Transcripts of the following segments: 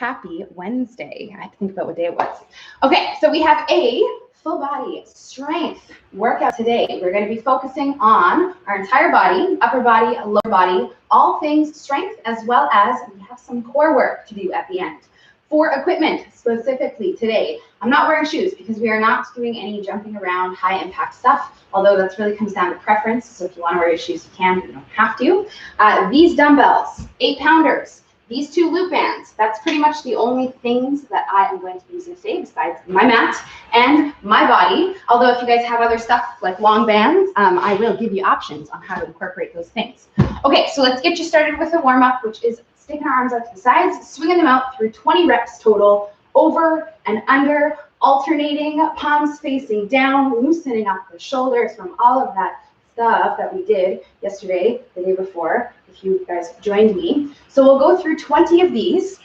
happy Wednesday. I have to think about what day it was. Okay, so we have a full body strength workout today. We're going to be focusing on our entire body, upper body, lower body, all things strength, as well as we have some core work to do at the end. For equipment specifically today, I'm not wearing shoes because we are not doing any jumping around, high impact stuff, although that really comes down to preference. So if you want to wear your shoes, you can, but you don't have to. These dumbbells, 8-pounders, these 2 loop bands, that's pretty much the only things that I am going to be using today besides my mat and my body. Although if you guys have other stuff like long bands, I will give you options on how to incorporate those things. Okay, so let's get you started with a warm up, which is sticking our arms out to the sides, swinging them out through 20 reps total, over and under, alternating, palms facing down, loosening up the shoulders from all of that stuff that we did yesterday, the day before, if you guys joined me. So we'll go through 20 of these.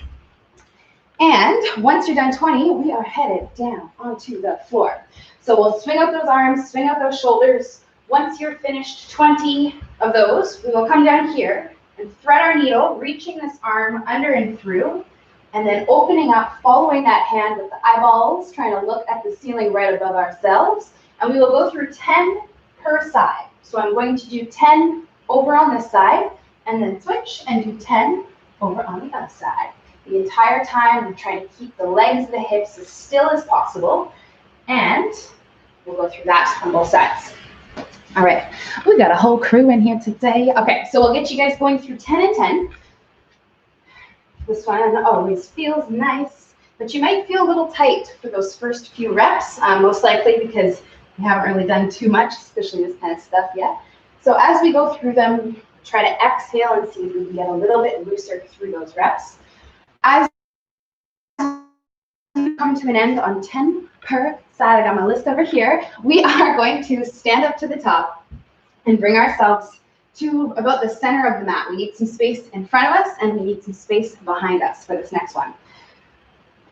And once you're done 20, we are headed down onto the floor. So we'll swing out those arms, swing out those shoulders. Once you're finished 20 of those, we will come down here and thread our needle, reaching this arm under and through, and then opening up, following that hand with the eyeballs, trying to look at the ceiling right above ourselves. And we will go through 10 per side. So I'm going to do 10 over on this side, and then switch and do 10 over on the other side. The entire time, I'm trying to keep the legs and the hips as still as possible, and we'll go through that on both sides. All right, we got a whole crew in here today. Okay, so we'll get you guys going through 10 and 10. This one always feels nice, but you might feel a little tight for those first few reps, most likely because you haven't really done too much, especially this kind of stuff yet. So as we go through them, try to exhale and see if we can get a little bit looser through those reps. As we come to an end on 10 per side, I got my list over here, we are going to stand up to the top and bring ourselves to about the center of the mat. We need some space in front of us and we need some space behind us for this next one.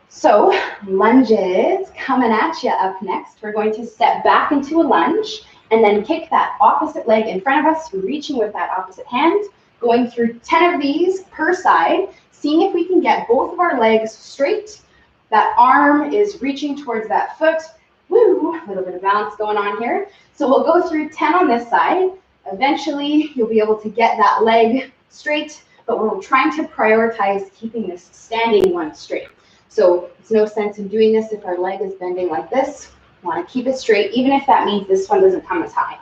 So lunges coming at you up next. We're going to step back into a lunge and then kick that opposite leg in front of us, reaching with that opposite hand, going through 10 of these per side, seeing if we can get both of our legs straight. That arm is reaching towards that foot. Woo, a little bit of balance going on here. So we'll go through 10 on this side. Eventually, you'll be able to get that leg straight, but we're trying to prioritize keeping this standing one straight. So it's no sense in doing this if our leg is bending like this. We want to keep it straight, even if that means this one doesn't come as high.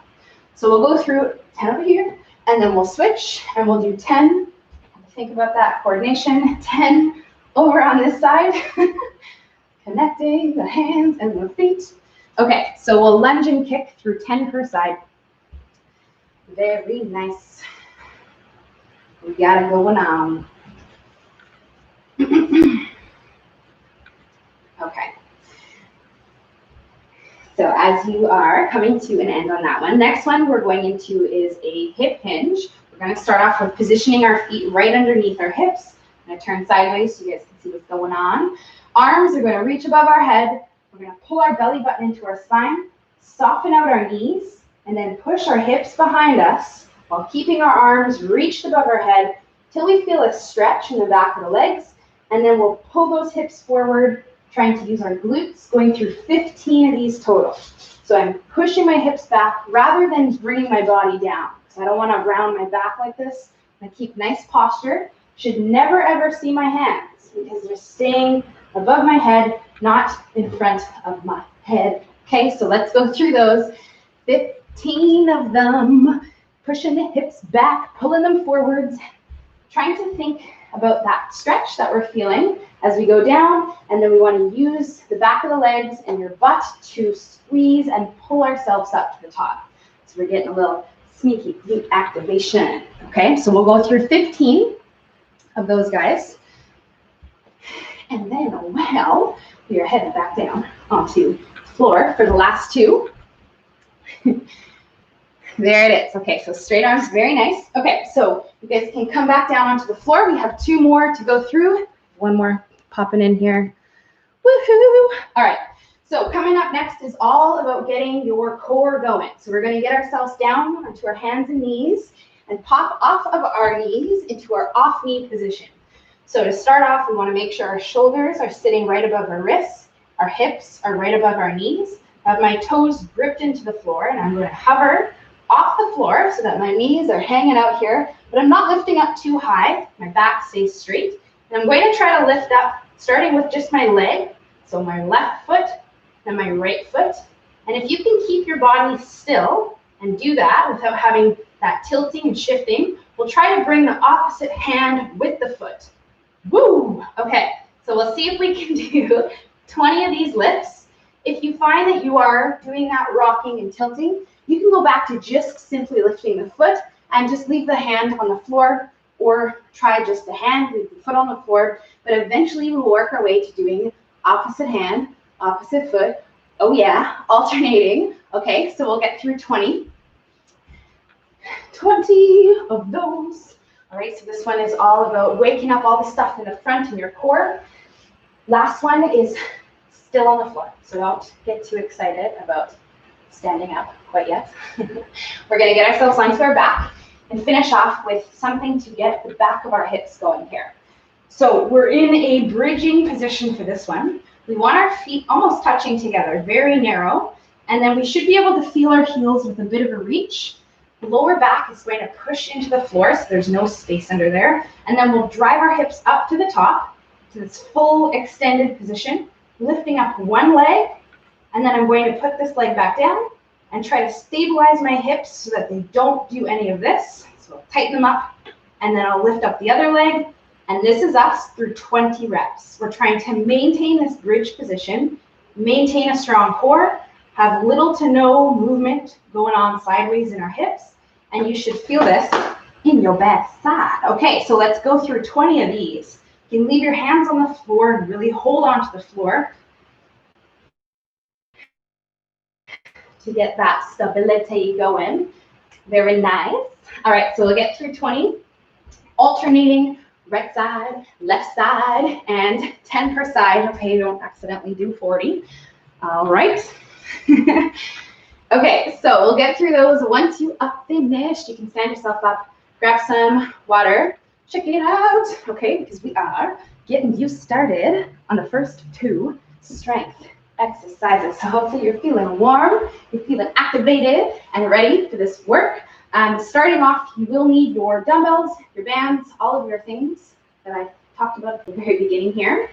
So we'll go through 10 over here, and then we'll switch, and we'll do 10. Think about that coordination. 10 over on this side. Connecting the hands and the feet. Okay, so we'll lunge and kick through 10 per side. Very nice. We got it going on. Okay. So as you are coming to an end on that one, next one we're going into is a hip hinge. We're going to start off with positioning our feet right underneath our hips. I'm going to turn sideways so you guys can see what's going on. Arms are going to reach above our head. We're going to pull our belly button into our spine, soften out our knees, and then push our hips behind us while keeping our arms reached above our head till we feel a stretch in the back of the legs. And then we'll pull those hips forward, trying to use our glutes, going through 15 of these total. So I'm pushing my hips back rather than bringing my body down. So I don't want to round my back like this. I keep nice posture. Should never ever see my hands because they're staying above my head, not in front of my head. Okay, so let's go through those. 15 of them. Pushing the hips back, pulling them forwards, trying to think about that stretch that we're feeling as we go down, and then we want to use the back of the legs and your butt to squeeze and pull ourselves up to the top. So we're getting a little sneaky glute activation. Okay, so we'll go through 15 of those guys. And then, well, we are heading back down onto the floor for the last 2. There it is. Okay, so straight arms, very nice. Okay, so you guys can come back down onto the floor. We have 2 more to go through. One more popping in here. Woohoo! All right, so coming up next is all about getting your core going. So we're going to get ourselves down onto our hands and knees and pop off of our knees into our off knee position. So to start off, we want to make sure our shoulders are sitting right above our wrists, our hips are right above our knees. I have my toes gripped into the floor, and I'm going to hover off the floor so that my knees are hanging out here, but I'm not lifting up too high. My back stays straight. And I'm going to try to lift up, starting with just my leg, so my left foot and my right foot. And if you can keep your body still and do that without having that tilting and shifting, we'll try to bring the opposite hand with the foot. Woo! Okay, so we'll see if we can do 20 of these lifts. If you find that you are doing that rocking and tilting, you can go back to just simply lifting the foot and just leave the hand on the floor, or try just the hand, leave the foot on the floor, but eventually we'll work our way to doing opposite hand, opposite foot. Oh yeah, alternating. Okay, so we'll get through 20. 20 of those. All right, so this one is all about waking up all the stuff in the front and your core. Last one is still on the floor, so don't get too excited about standing up quite yet. We're going to get ourselves onto our back and finish off with something to get the back of our hips going here. So we're in a bridging position for this one. We want our feet almost touching together, very narrow, and then we should be able to feel our heels with a bit of a reach. The lower back is going to push into the floor, so there's no space under there, and then we'll drive our hips up to the top, to this full extended position, lifting up one leg, and then I'm going to put this leg back down and try to stabilize my hips so that they don't do any of this. So I'll tighten them up, and then I'll lift up the other leg, and this is us through 20 reps. We're trying to maintain this bridge position, maintain a strong core, have little to no movement going on sideways in our hips, and you should feel this in your back side. Okay, so let's go through 20 of these. You can leave your hands on the floor and really hold on to the floor to get that stability going. Very nice. All right, so we'll get through 20, alternating right side, left side, and 10 per side. Okay, don't accidentally do 40. All right. Okay, so we'll get through those. Once you are finished, you can stand yourself up, grab some water, check it out. Okay, because we are getting you started on the first 2 strength exercises. So hopefully you're feeling warm, you're feeling activated and ready for this work. Starting off, you will need your dumbbells, your bands, all of your things that I talked about at the very beginning here.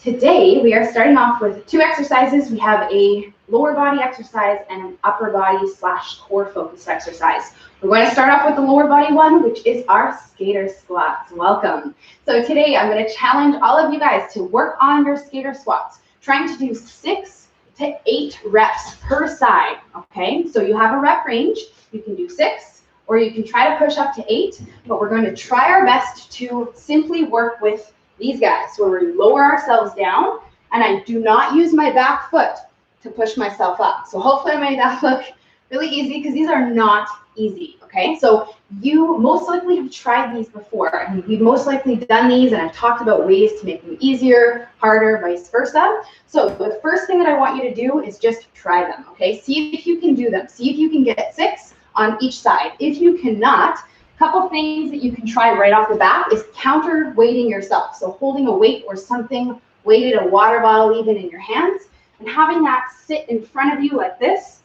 Today, we are starting off with 2 exercises. We have a lower body exercise and an upper body / core focused exercise. We're going to start off with the lower body one, which is our skater squats. Welcome. So today, I'm going to challenge all of you guys to work on your skater squats, trying to do 6 to 8 reps per side, okay? So you have a rep range. You can do 6, or you can try to push up to 8, but we're going to try our best to simply work with these guys, where we lower ourselves down, and I do not use my back foot to push myself up. So hopefully I made that look really easy, because these are not easy, okay? So you most likely have tried these before, and you've most likely done these, and I've talked about ways to make them easier, harder, vice versa. So the first thing that I want you to do is just try them, okay? See if you can do them. See if you can get 6 on each side. If you cannot, couple things that you can try right off the bat is counter-weighting yourself. So holding a weight or something weighted, a water bottle even, in your hands, and having that sit in front of you like this,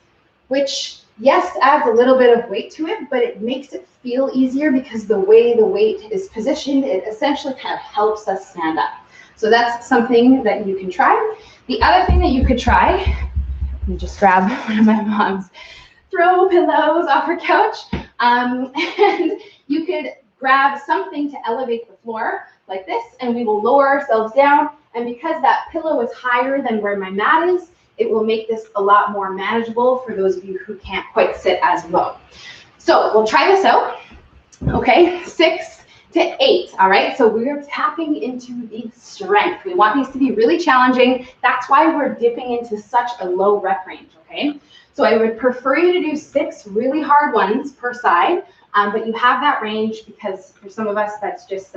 which, yes, adds a little bit of weight to it, but it makes it feel easier because the way the weight is positioned, it essentially kind of helps us stand up. So that's something that you can try. The other thing that you could try, let me just grab one of my mom's throw pillows off her couch. And you could grab something to elevate the floor like this, and we will lower ourselves down. And because that pillow is higher than where my mat is, it will make this a lot more manageable for those of you who can't quite sit as low. So we'll try this out. Okay, 6 to 8. All right, so we're tapping into the strength. We want these to be really challenging. That's why we're dipping into such a low rep range, okay? So I would prefer you to do 6 really hard ones per side, but you have that range because for some of us, that's just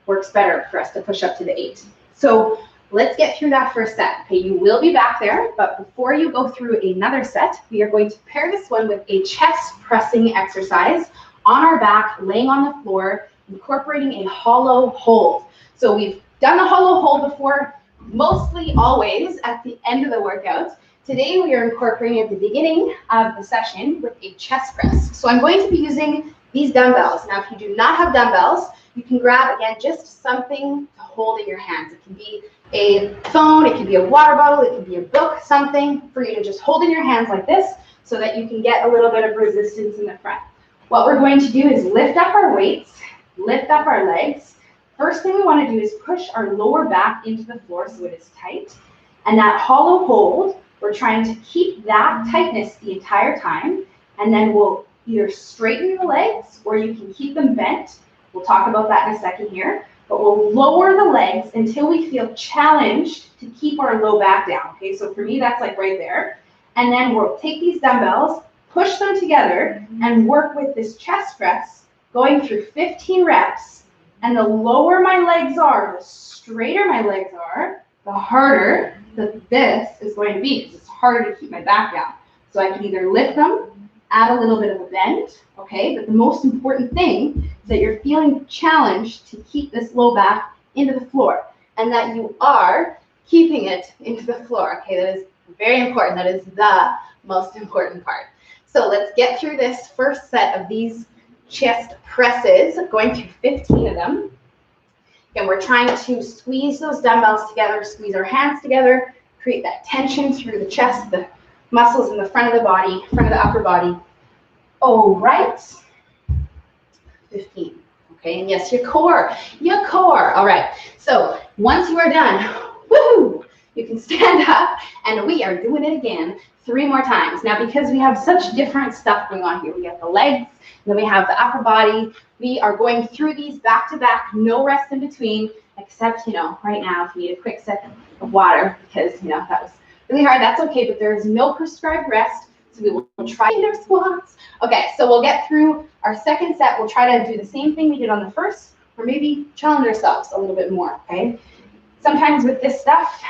works better for us to push up to the 8. So let's get through that first set. Okay, you will be back there, but before you go through another set, we are going to pair this one with a chest pressing exercise on our back, laying on the floor, incorporating a hollow hold. So we've done the hollow hold before, mostly always at the end of the workout. Today we are incorporating at the beginning of the session with a chest press. So I'm going to be using these dumbbells. Now, if you do not have dumbbells, you can grab, again, just something to hold in your hands. It can be a phone, it can be a water bottle, it can be a book, something for you to just hold in your hands like this so that you can get a little bit of resistance in the front. What we're going to do is lift up our weights, lift up our legs. First thing we want to do is push our lower back into the floor so it is tight. And that hollow hold, we're trying to keep that tightness the entire time. And then we'll either straighten the legs or you can keep them bent. We'll talk about that in a second here. But we'll lower the legs until we feel challenged to keep our low back down. Okay, so for me, that's like right there. And then we'll take these dumbbells, push them together, and work with this chest press, going through 15 reps. And the lower my legs are, the straighter my legs are, the harder that this is going to be, because it's harder to keep my back down. So I can either lift them, add a little bit of a bend, okay? But the most important thing is that you're feeling challenged to keep this low back into the floor, and that you are keeping it into the floor, okay? That is very important. That is the most important part. So let's get through this first set of these chest presses, going through 15 of them. And we're trying to squeeze those dumbbells together, squeeze our hands together, create that tension through the chest, the muscles in the front of the body, front of the upper body. All right. 15. Okay, and yes, your core. All right. So once you are done, woohoo, you can stand up, and we are doing it again 3 more times. Now, because we have such different stuff going on here, we have the legs, then we have the upper body. We are going through these back to back, no rest in between, except, right now, if you need a quick sip of water, because, that was really hard, that's okay, but there is no prescribed rest, so we will try their squats. Okay, so we'll get through our second set. We'll try to do the same thing we did on the first, or maybe challenge ourselves a little bit more, okay? Sometimes with this stuff,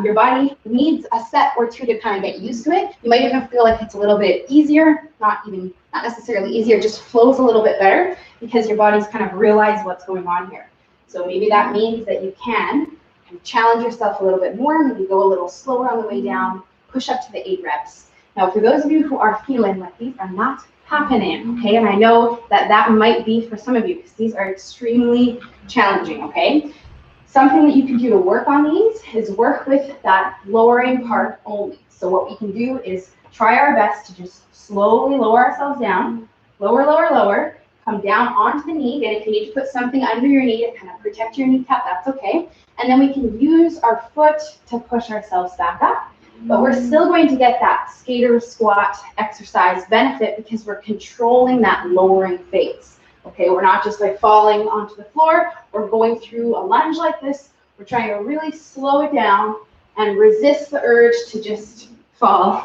your body needs a set or 2 to kind of get used to it. You might even feel like it's a little bit easier, not necessarily easier, just flows a little bit better because your body's kind of realized what's going on here. So maybe that means that you can challenge yourself a little bit more, maybe go a little slower on the way down, push up to the 8 reps. Now, for those of you who are feeling like these are not happening, okay, and I know that might be for some of you because these are extremely challenging, okay? Something that you can do to work on these is work with that lowering part only. So what we can do is try our best to just slowly lower ourselves down, lower, come down onto the knee. And if you need to put something under your knee to kind of protect your kneecap, that's okay. And then we can use our foot to push ourselves back up. But we're still going to get that skater squat exercise benefit because we're controlling that lowering phase. Okay, we're not just like falling onto the floor or going through a lunge like this. We're trying to really slow it down and resist the urge to just fall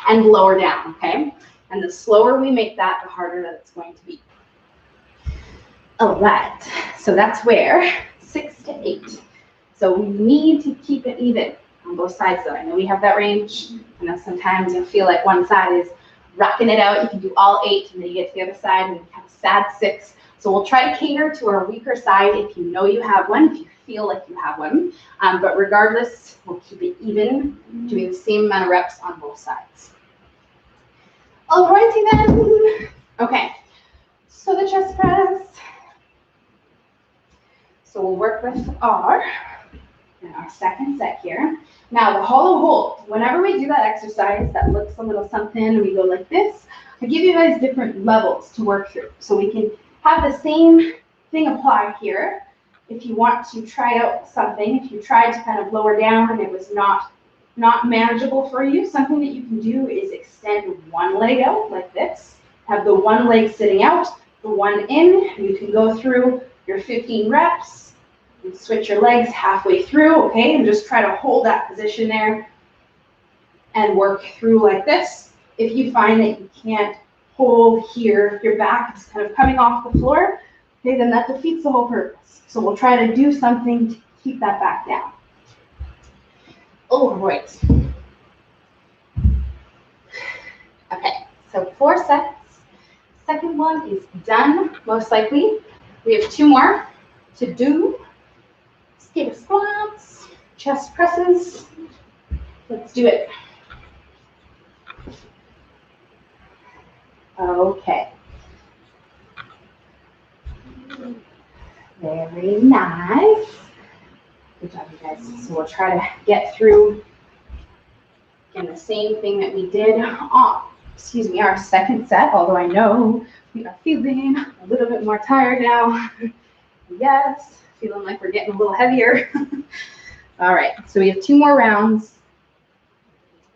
and lower down, okay? And the slower we make that, the harder that it's going to be. All right, so that's where 6 to 8. So we need to keep it even on both sides though. I know we have that range. I know sometimes you'll feel like one side is rocking it out. You can do all 8 and then you get to the other side and you have a sad 6. So we'll try to cater to our weaker side if you know you have one, if you feel like you have one. But regardless, we'll keep it even, doing the same amount of reps on both sides. Alrighty then. Okay, so the chest press. So we'll work with our second set here. Now the hollow hold, whenever we do that exercise that looks a little something and we go like this, I give you guys different levels to work through. So we can have the same thing apply here. If you want to try out something, if you tried to kind of lower down and it was not manageable for you, something that you can do is extend one leg out like this. Have the one leg sitting out, the one in, and you can go through your 15 reps. You switch your legs halfway through, okay, and just try to hold that position there and work through like this. If you find that you can't hold here, your back is kind of coming off the floor, okay, then that defeats the whole purpose. So we'll try to do something to keep that back down. All right. Okay, so 4 sets. Second one is done, most likely. We have 2 more to do. skater squats, chest presses. Let's do it. Okay. Very nice. Good job, you guys. So we'll try to get through, again, the same thing that we did on, our second set, although I know we are feeling a little bit more tired now. Yes, feeling like we're getting a little heavier. All right, so we have 2 more rounds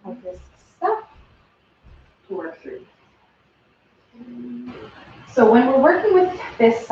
of this stuff to work through. So when we're working with this,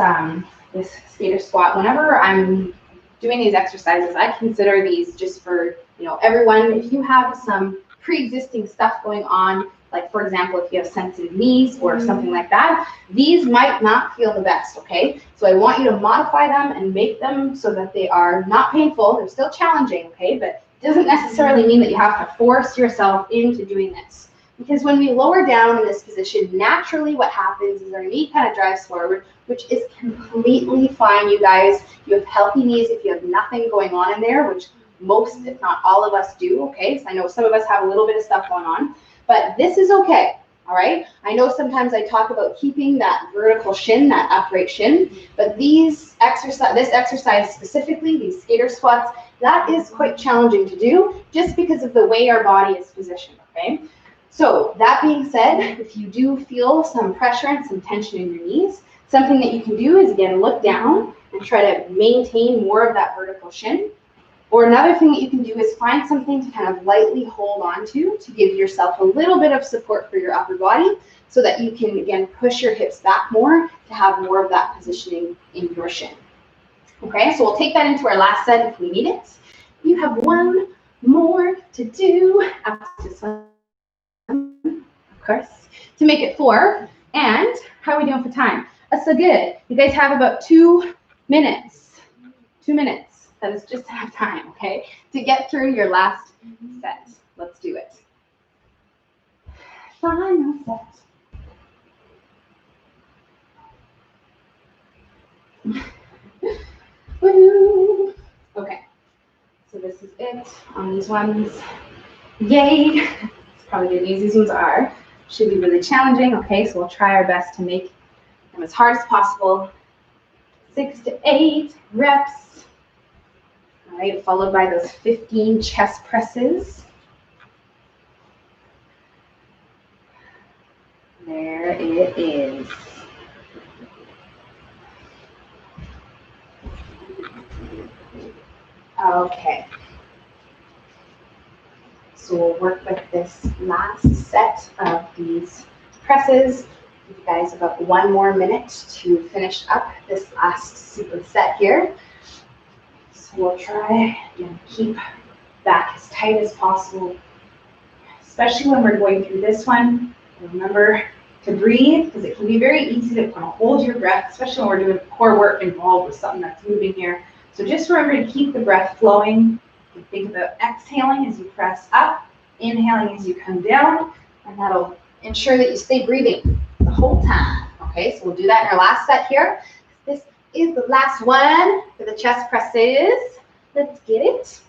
this skater squat, whenever I'm doing these exercises, I consider these just for, everyone. If you have some pre-existing stuff going on, like for example, if you have sensitive knees or something like that, these might not feel the best, okay? So I want you to modify them and make them so that they are not painful. They're still challenging, okay? But it doesn't necessarily mean that you have to force yourself into doing this. Because when we lower down in this position, naturally what happens is our knee kind of drives forward, which is completely fine, you guys. You have healthy knees if you have nothing going on in there, which most, if not all of us do, okay? So I know some of us have a little bit of stuff going on, but this is okay, all right? I know sometimes I talk about keeping that vertical shin, that upright shin, but this exercise specifically, these skater squats, that is quite challenging to do just because of the way our body is positioned, okay? So that being said, if you do feel some pressure and some tension in your knees, something that you can do is, again, look down and try to maintain more of that vertical shin. Or another thing that you can do is find something to kind of lightly hold on to give yourself a little bit of support for your upper body so that you can, again, push your hips back more to have more of that positioning in your shin. Okay, so we'll take that into our last set if we need it. You have 1 more to do after this one, of course, to make it 4. And how are we doing for time? So good. You guys have about 2 minutes. 2 minutes. That is just enough time, okay, to get through your last set. Let's do it. Final set. Woo. Okay, so this is it on these ones. Yay. It's probably good news. These ones are. Should be really challenging, okay, so we'll try our best to make them as hard as possible. 6 to 8 reps. All right, followed by those 15 chest presses. There it is. Okay. So we'll work with this last set of these presses. Give you guys about 1 more minute to finish up this last superset here. So we'll try and keep back as tight as possible, especially when we're going through this one. Remember to breathe, because it can be very easy to kind of hold your breath, especially when we're doing core work involved with something that's moving here. So just remember to keep the breath flowing. You think about exhaling as you press up, inhaling as you come down, and that'll ensure that you stay breathing the whole time. Okay, so we'll do that in our last set here. This is the last one for the chest presses. Let's get it.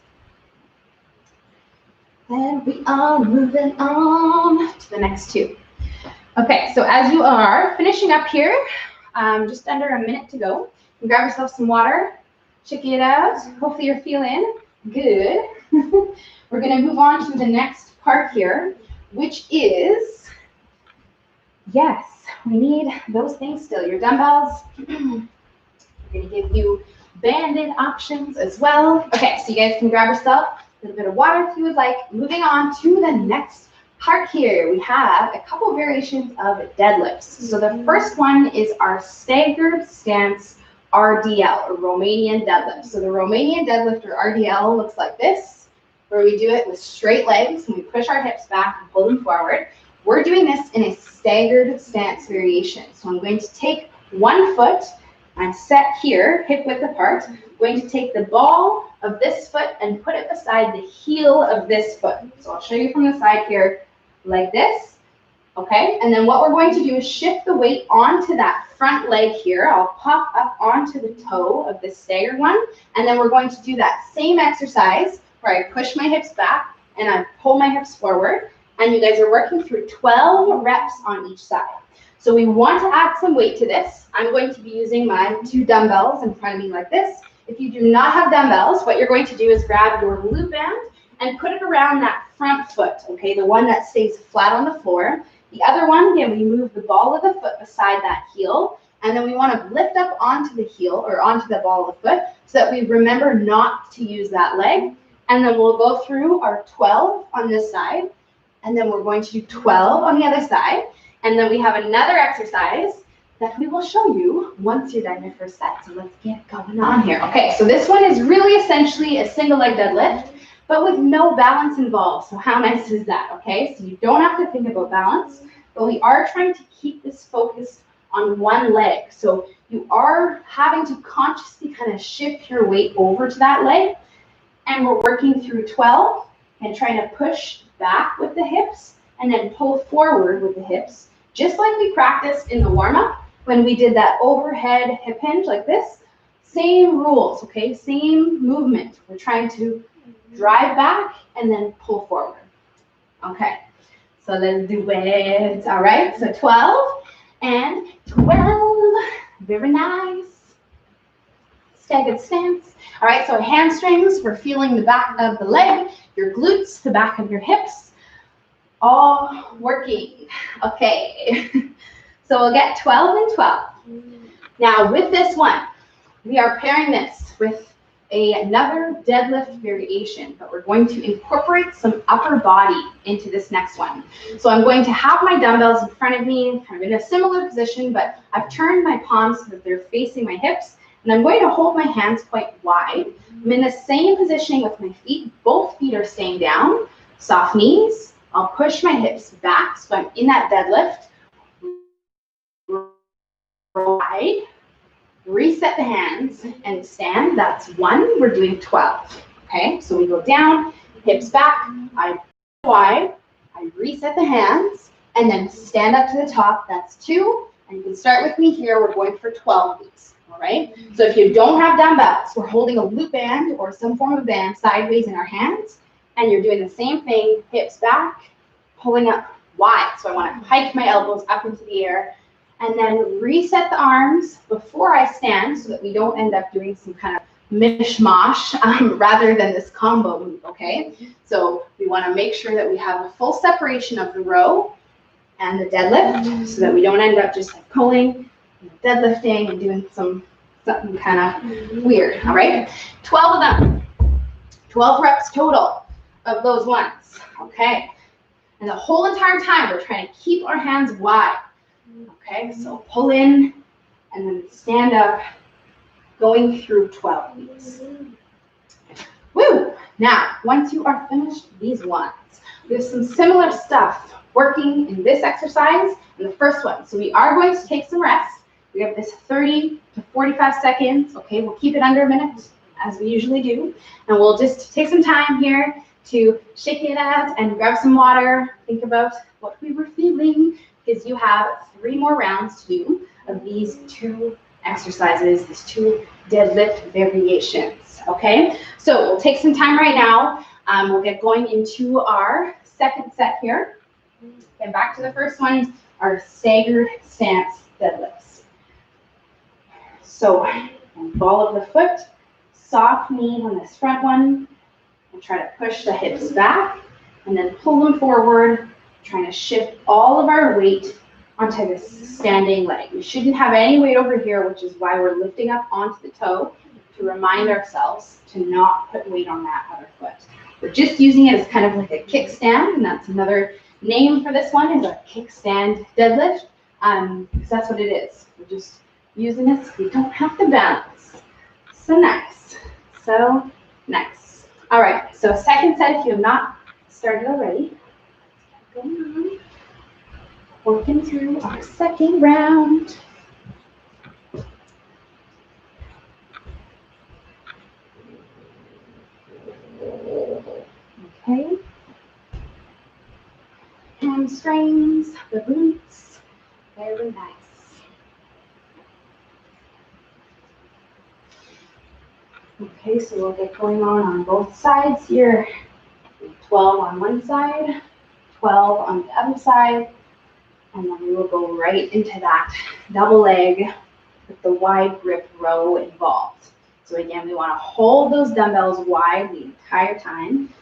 And we are moving on to the next 2. Okay, so as you are finishing up here, just under a minute to go, you grab yourself some water, check it out. Hopefully you're feeling good. We're going to move on to the next part here, which is, yes, we need those things still. Your dumbbells. We're going to give you banded options as well. Okay, so you guys can grab yourself a little bit of water if you would like. Moving on to the next part here, we have a couple variations of deadlifts. So the first one is our staggered stance RDL, or Romanian deadlift. So the Romanian deadlift, or RDL, looks like this, where we do it with straight legs and we push our hips back and pull them forward. We're doing this in a staggered stance variation. So I'm going to take 1 foot, I'm set here, hip width apart. I'm going to take the ball of this foot and put it beside the heel of this foot. So I'll show you from the side here, like this. Okay, and then what we're going to do is shift the weight onto that front leg here. I'll pop up onto the toe of this staggered one, and then we're going to do that same exercise where I push my hips back and I pull my hips forward, and you guys are working through 12 reps on each side. So we want to add some weight to this. I'm going to be using my 2 dumbbells in front of me like this. If you do not have dumbbells, what you're going to do is grab your loop band and put it around that front foot, okay, the one that stays flat on the floor. The other one, again, we move the ball of the foot beside that heel, and then we want to lift up onto the heel or onto the ball of the foot so that we remember not to use that leg. And then we'll go through our 12 on this side, and then we're going to do 12 on the other side. And then we have another exercise that we will show you once you're done your first set. So let's get going on here. Okay, so this one is really essentially a single leg deadlift, but with no balance involved. So how nice is that, okay? So you don't have to think about balance, but we are trying to keep this focused on one leg. So you are having to consciously kind of shift your weight over to that leg, and we're working through 12 and trying to push back with the hips and then pull forward with the hips, just like we practiced in the warm-up when we did that overhead hip hinge like this. Same rules, okay? Same movement. We're trying to drive back and then pull forward. Okay, so let's do it. All right, so 12 and 12. Very nice. Staggered stance. All right, so hamstrings, we're feeling the back of the leg, your glutes, the back of your hips, all working. Okay, so we'll get 12 and 12. Now with this one, we are pairing this with another deadlift variation, but we're going to incorporate some upper body into this next one. So I'm going to have my dumbbells in front of me, kind of in a similar position, but I've turned my palms so that they're facing my hips, and I'm going to hold my hands quite wide. I'm in the same positioning with my feet. Both feet are staying down. Soft knees. I'll push my hips back, so I'm in that deadlift. Wide. Reset the hands and stand. That's 1. We're doing 12. Okay, so we go down, hips back, I wide, I reset the hands, and then stand up to the top. That's 2. And you can start with me here. We're going for 12 of these. All right. So if you don't have dumbbells, we're holding a loop band or some form of band sideways in our hands, and you're doing the same thing. Hips back, pulling up wide. So I want to hike my elbows up into the air. And then reset the arms before I stand so that we don't end up doing some kind of mishmash rather than this combo move, okay? So we want to make sure that we have a full separation of the row and the deadlift so that we don't end up just like pulling, deadlifting, and doing something kind of weird, all right? 12 of them, 12 reps total of those ones, okay? And the whole entire time we're trying to keep our hands wide. Okay, so pull in and then stand up, going through 12 of these. Woo! Now, once you are finished these ones, we have some similar stuff working in this exercise and the first one. So we are going to take some rest. We have this 30 to 45 seconds. Okay, we'll keep it under a minute as we usually do. And we'll just take some time here to shake it out and grab some water. Think about what we were feeling, because you have 3 more rounds to do of these 2 exercises, these 2 deadlift variations, okay? So we'll take some time right now. We'll get going into our second set here. And back to the first one, our staggered stance deadlifts. So ball of the foot, soft knee on this front one. We'll try to push the hips back and then pull them forward, trying to shift all of our weight onto this standing leg. We shouldn't have any weight over here, which is why we're lifting up onto the toe to remind ourselves to not put weight on that other foot. We're just using it as kind of like a kickstand, and that's another name for this one, is a kickstand deadlift, because that's what it is. We're just using it so we don't have to balance. So nice. So nice. All right, so second set, if you have not started already. Working through our second round. Okay. Hamstrings, the glutes. Very nice. Okay, so we'll get going on both sides here. 12 on one side, 12 on the other side, and then we will go right into that double leg with the wide grip row involved. So again, we want to hold those dumbbells wide the entire time.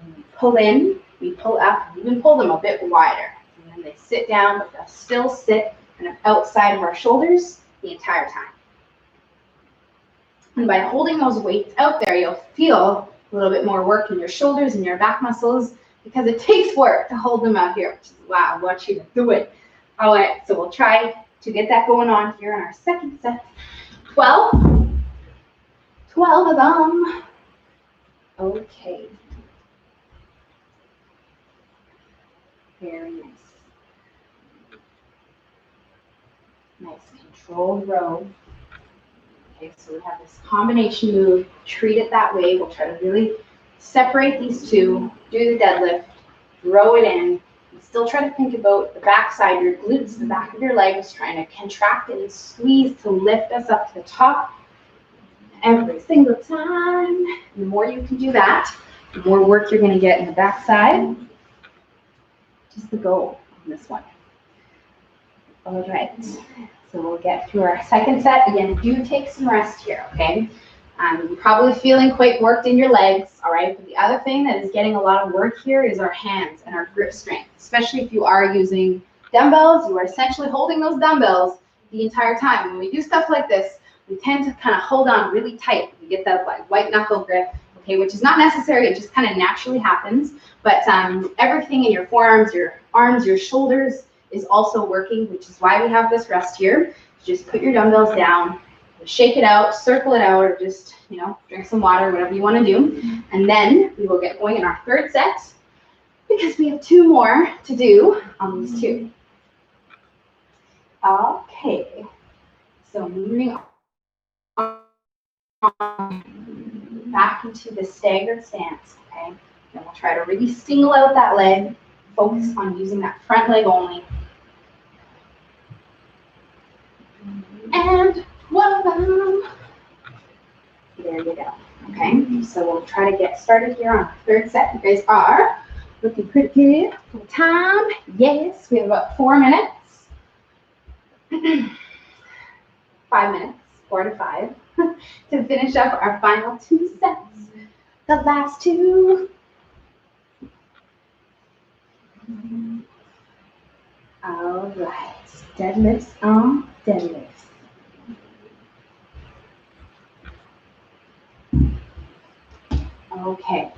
When we pull in, we pull up, and even pull them a bit wider. And then they sit down, but they'll still sit kind of outside of our shoulders the entire time. And by holding those weights out there, you'll feel a little bit more work in your shoulders and your back muscles because it takes work to hold them up here, which is, wow, watch you do it. All right, so we'll try to get that going on here in our second set. 12 of them. Okay. Very nice. Nice controlled row. Okay, so we have this combination move. Treat it that way. We'll try to really separate these two. Do the deadlift. Row it in. And still try to think about the back side, your glutes, the back of your legs, trying to contract and squeeze to lift us up to the top every single time. And the more you can do that, the more work you're going to get in the back side. Just the goal on this one. All right. So we'll get through our second set. Again, do take some rest here, okay? You're probably feeling quite worked in your legs, all right? But the other thing that is getting a lot of work here is our hands and our grip strength, especially if you are using dumbbells. You are essentially holding those dumbbells the entire time. When we do stuff like this, we tend to kind of hold on really tight. We get that like white knuckle grip, okay, which is not necessary. It just kind of naturally happens. But everything in your forearms, your arms, your shoulders is also working, which is why we have this rest here. Just put your dumbbells down, shake it out, circle it out, or just, drink some water, whatever you want to do. And then we will get going in our third set because we have 2 more to do on these 2. Okay, so moving on back into the staggered stance, okay? And we'll try to really single out that leg, focus on using that front leg only. And 1 of them. There you go. Okay, so we'll try to get started here on our third set. You guys are looking pretty good for the time. Yes, we have about 4 minutes. 5 minutes, 4 to 5, to finish up our final 2 sets. The last 2. All right, deadlifts on deadlifts. Okay,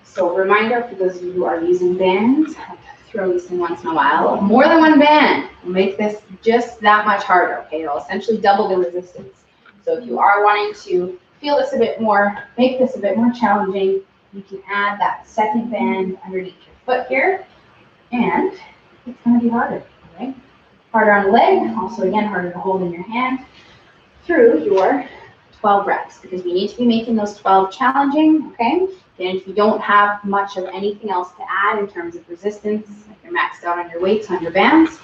so reminder for those of you who are using bands, I throw these in once in a while. More than 1 band will make this just that much harder, okay? It'll essentially double the resistance. So if you are wanting to feel this a bit more, make this a bit more challenging, you can add that second band underneath your foot here, and it's going to be harder, okay? Harder on the leg, also again harder to hold in your hand through your 12 reps, because we need to be making those 12 challenging, okay? And if you don't have much of anything else to add in terms of resistance, if you're maxed out on your weights, on your bands,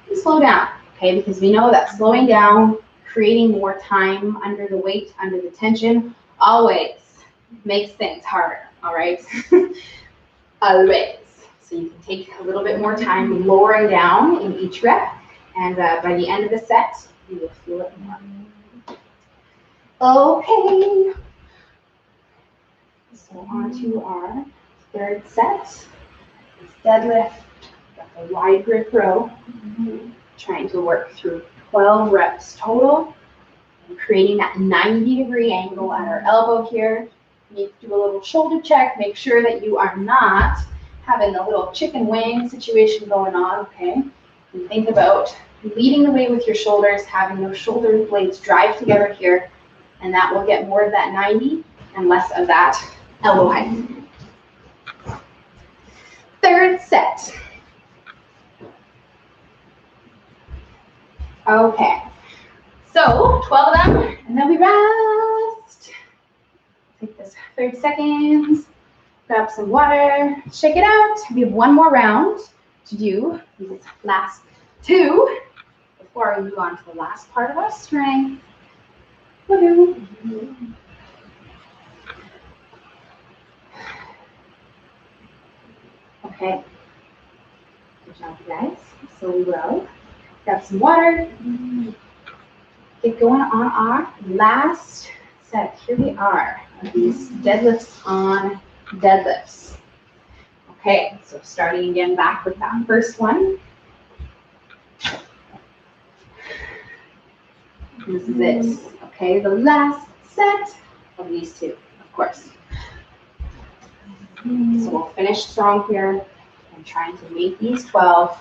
you slow down, okay? Because we know that slowing down, creating more time under the weight, under the tension, always makes things harder, all right? Always. So you can take a little bit more time lowering down in each rep, and by the end of the set, you will feel it more. Okay, so on to our third set. It's deadlift, got the wide grip row, trying to work through 12 reps total, and creating that 90-degree angle at our elbow here. You need to do a little shoulder check, make sure that you are not having the little chicken wing situation going on, okay? And think about leading the way with your shoulders, having those shoulder blades drive together here, and that will get more of that 90 and less of that elbow height. Third set. Okay, so 12 of them, and then we rest. Take this 30 seconds, grab some water, shake it out. We have 1 more round to do these last two before we move on to the last part of our strength. Woohoo! Okay. Good job, guys. So we will grab some water. Get going on our last set. Here we are. These deadlifts on deadlifts. Okay, so starting again back with that first one. This is it. Okay, the last set of these two, of course. So we'll finish strong here and trying to make these 12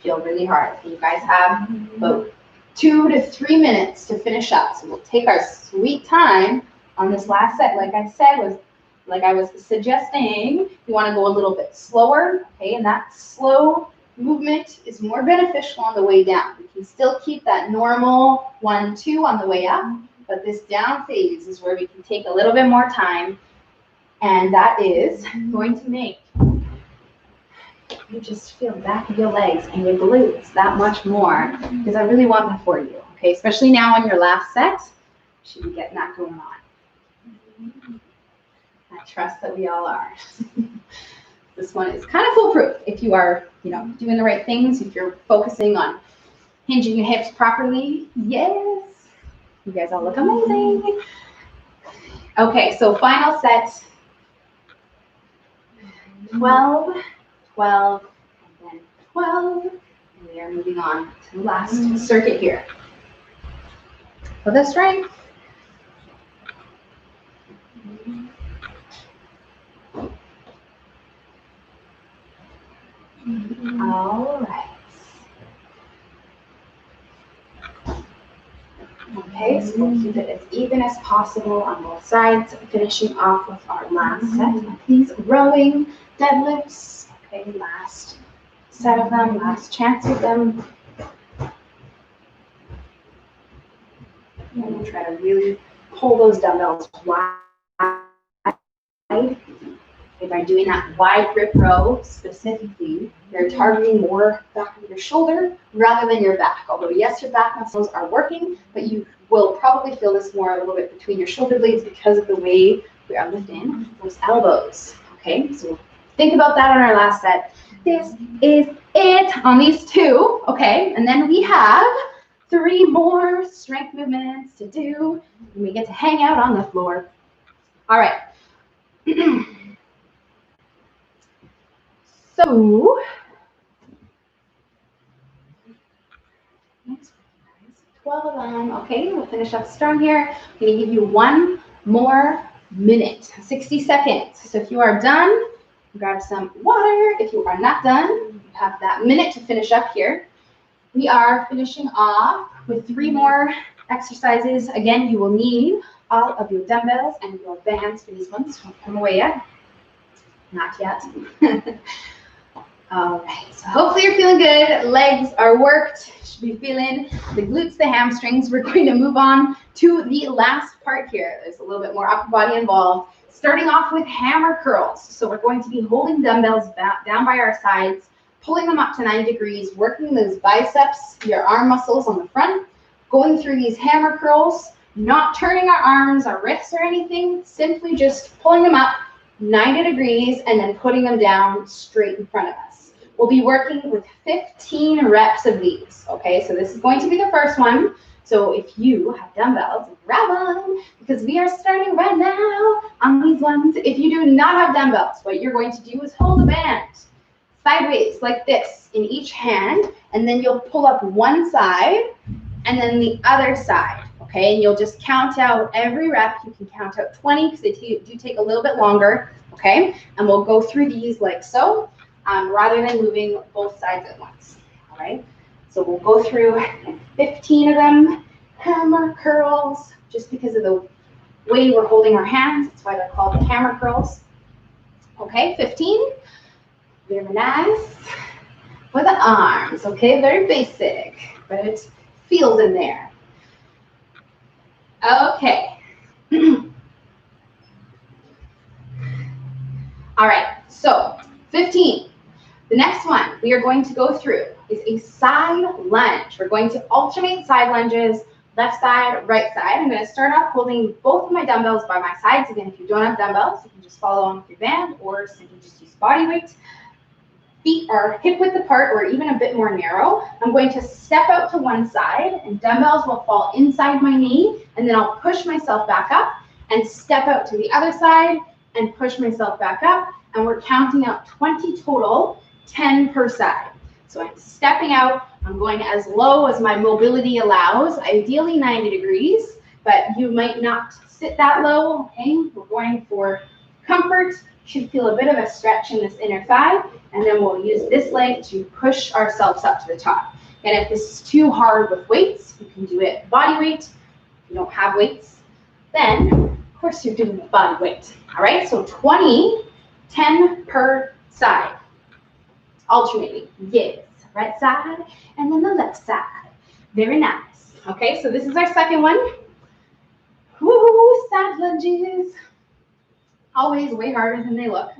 feel really hard. You guys have about 2 to 3 minutes to finish up. So we'll take our sweet time on this last set. Like I said, like I was suggesting, you want to go a little bit slower, okay? And that slow movement is more beneficial on the way down. You can still keep that normal 1, 2 on the way up, but this down phase is where we can take a little bit more time, and that is going to make you just feel the back of your legs and your glutes that much more, because I really want that for you, okay? Especially now on your last set, you should be getting that going on. I trust that we all are. This one is kind of foolproof if you are, doing the right things, if you're focusing on hinging your hips properly. Yes. You guys all look amazing. Okay, so final set. 12, 12, and then 12. And we are moving on to the last circuit here. For the strength. All right. Okay, so we'll keep it as even as possible on both sides, finishing off with our last set of these rowing deadlifts. Okay, last set of them, last chance with them. And we'll try to really pull those dumbbells wide. By doing that wide grip row specifically, you're targeting more back of your shoulder rather than your back. Although yes, your back muscles are working, but you will probably feel this more a little bit between your shoulder blades because of the way we are lifting those elbows. Okay, so think about that on our last set. This is it on these two. Okay, and then we have 3 more strength movements to do, and we get to hang out on the floor. All right. So, 12 of them. Okay, we'll finish up strong here. I'm going to give you 1 more minute, 60 seconds. So if you are done, grab some water. If you are not done, you have that minute to finish up here. We are finishing off with 3 more exercises. Again, you will need all of your dumbbells and your bands for these ones. Don't come away yet. Not yet. All right, so hopefully you're feeling good. Legs are worked. Should be feeling the glutes, the hamstrings. We're going to move on to the last part here. There's a little bit more upper body involved. Starting off with hammer curls. So we're going to be holding dumbbells down by our sides, pulling them up to 90 degrees, working those biceps, your arm muscles on the front, going through these hammer curls, not turning our arms, our wrists or anything, simply just pulling them up 90 degrees and then putting them down straight in front of us. We'll be working with 15 reps of these, okay? So this is going to be the first one. So if you have dumbbells, grab them, because we are starting right now on these ones. If you do not have dumbbells, what you're going to do is hold a band sideways like this in each hand, and then you'll pull up one side and then the other side, okay? And you'll just count out every rep. You can count out 20 because they do take a little bit longer, okay? And we'll go through these like so, rather than moving both sides at once, all right? So we'll go through 15 of them, hammer curls, just because of the way we're holding our hands. That's why they're called hammer curls. Okay, 15. Very nice. For the arms, okay, very basic, but it feels in there. Okay. All right, so 15. The next one we are going to go through is a side lunge. We're going to alternate side lunges, left side, right side. I'm going to start off holding both of my dumbbells by my sides. Again, if you don't have dumbbells, you can just follow along with your band or simply just use body weight. Feet are hip width apart or even a bit more narrow. I'm going to step out to one side and dumbbells will fall inside my knee, and then I'll push myself back up and step out to the other side and push myself back up, and we're counting out 20 total, 10 per side. So I'm stepping out, I'm going as low as my mobility allows, ideally 90 degrees, but you might not sit that low, okay? We're going for comfort. Should feel a bit of a stretch in this inner thigh, and then we'll use this leg to push ourselves up to the top. And if this is too hard with weights, you can do it body weight. If you don't have weights, then of course you're doing body weight. All right, so 20, 10 per side. Alternating, yes, right side and then the left side. Very nice. Okay, so this is our second one. Woo, side lunges. Always way harder than they look.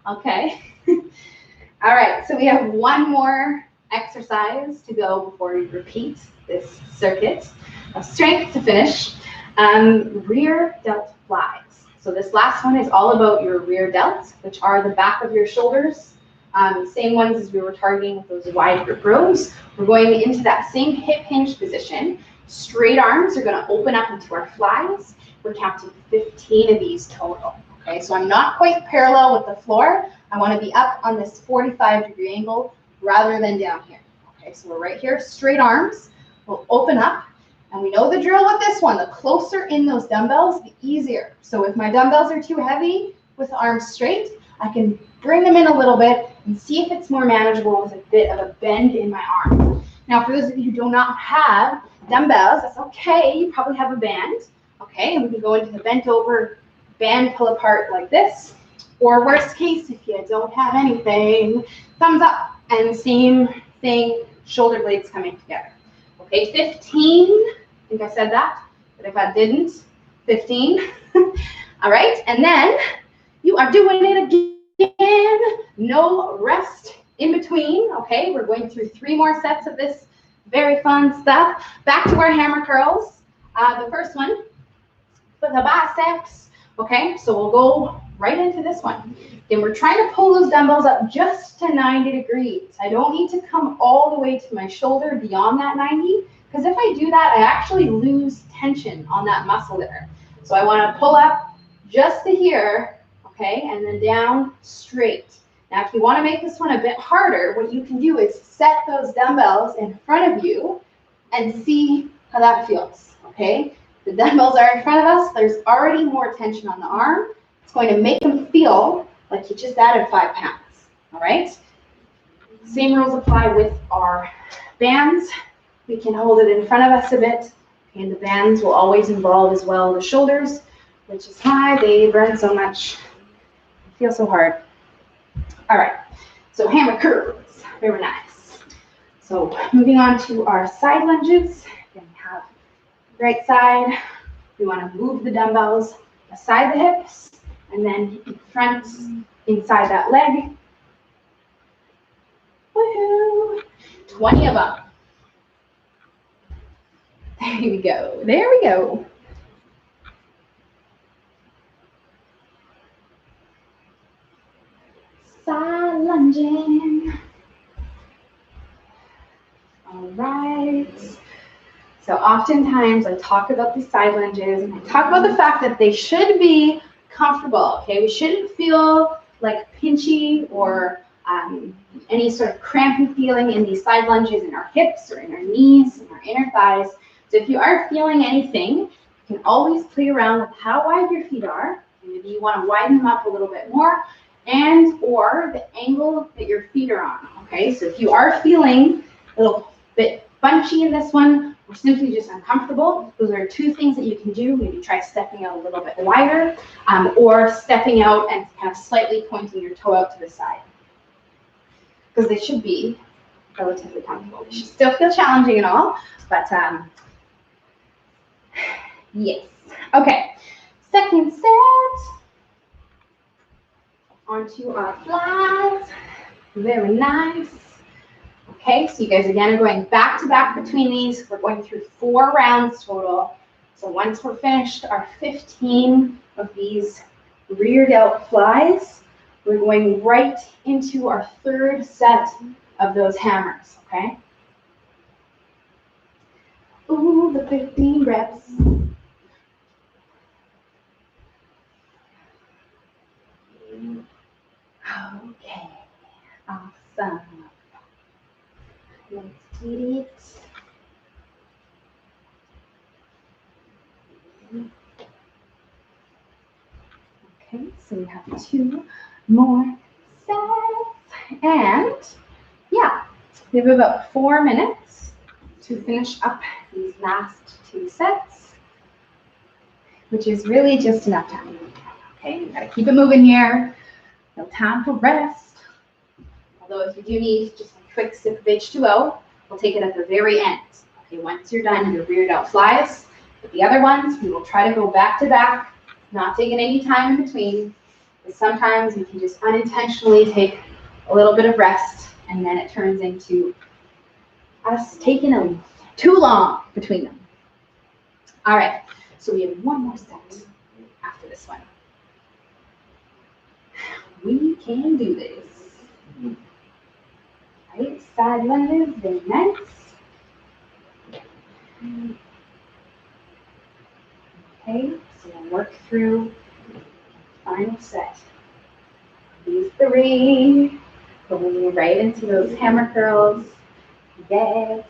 Okay. All right, so we have one more exercise to go before we repeat this circuit of strength to finish. Rear delt flies. So this last one is all about your rear delts, which are the back of your shoulders. Same ones as we were targeting with those wide grip rows. We're going into that same hip hinge position. Straight arms are going to open up into our flies. We're counting 15 of these total. Okay, so I'm not quite parallel with the floor. I want to be up on this 45-degree angle rather than down here. Okay, so we're right here. Straight arms will open up. And we know the drill with this one. The closer in those dumbbells, the easier. So if my dumbbells are too heavy with the arms straight, I can bring them in a little bit and see if it's more manageable with a bit of a bend in my arm. Now, for those of you who do not have dumbbells, that's okay. You probably have a band. Okay, and we can go into the bent over band pull apart like this. Or worst case, if you don't have anything, thumbs up. And same thing, shoulder blades coming together. Okay, 15. I think I said that, but if I didn't, 15. All right, and then you are doing it again. No rest in between. Okay, we're going through 3 more sets of this very fun stuff. Back to our hammer curls. The first one for the biceps. Okay, so we'll go right into this one. Then we're trying to pull those dumbbells up just to 90 degrees. I don't need to come all the way to my shoulder beyond that 90, because if I do that, I actually lose tension on that muscle there. So I want to pull up just to here, okay, and then down straight. Now, if you want to make this one a bit harder, what you can do is set those dumbbells in front of you and see how that feels, okay? The dumbbells are in front of us. There's already more tension on the arm. It's going to make them feel like you just added 5 pounds, all right? Same rules apply with our bands. We can hold it in front of us a bit, and the bands will always involve as well the shoulders, which is why they burn so much. They feel so hard. All right, so hammer curls, very nice. So moving on to our side lunges. Then we have right side. We want to move the dumbbells aside the hips, and then in front, inside that leg. Woohoo! 20 of them. There we go. There we go. Side lunging. All right. So oftentimes I talk about these side lunges and I talk about the fact that they should be comfortable. Okay, we shouldn't feel like pinchy or any sort of crampy feeling in these side lunges in our hips or in our knees and our inner thighs. So if you are feeling anything, you can always play around with how wide your feet are. Maybe you want to widen them up a little bit more, and or the angle that your feet are on. Okay, so if you are feeling a little bit bunchy in this one, or simply just uncomfortable, those are 2 things that you can do. Maybe try stepping out a little bit wider, or stepping out and kind of slightly pointing your toe out to the side. Because they should be relatively comfortable. They should still feel challenging and all, but yes. Okay, second set. Onto our flies. Very nice. Okay, so you guys again are going back to back between these. We're going through 4 rounds total. So once we're finished our 15 of these rear delt flies, we're going right into our 3rd set of those hammers, okay? Ooh, the 15 reps. Okay, awesome. Let's get it. Okay, so we have 2 more sets. And yeah, we have about 4 minutes to finish up these last 2 sets, which is really just enough time. Okay, you gotta keep it moving here. No time for rest. Although if you do need just a quick sip of H2O, we'll take it at the very end. Okay, once you're done your rear delt flies, but the other ones, we will try to go back to back, not taking any time in between. But sometimes we can just unintentionally take a little bit of rest, and then it turns into us taking too long between them. All right, so we have 1 more set after this one. We can do this. Right, side lunges, very nice. Okay, so we'll work through the final set. These 3, going right into those hammer curls. Yes.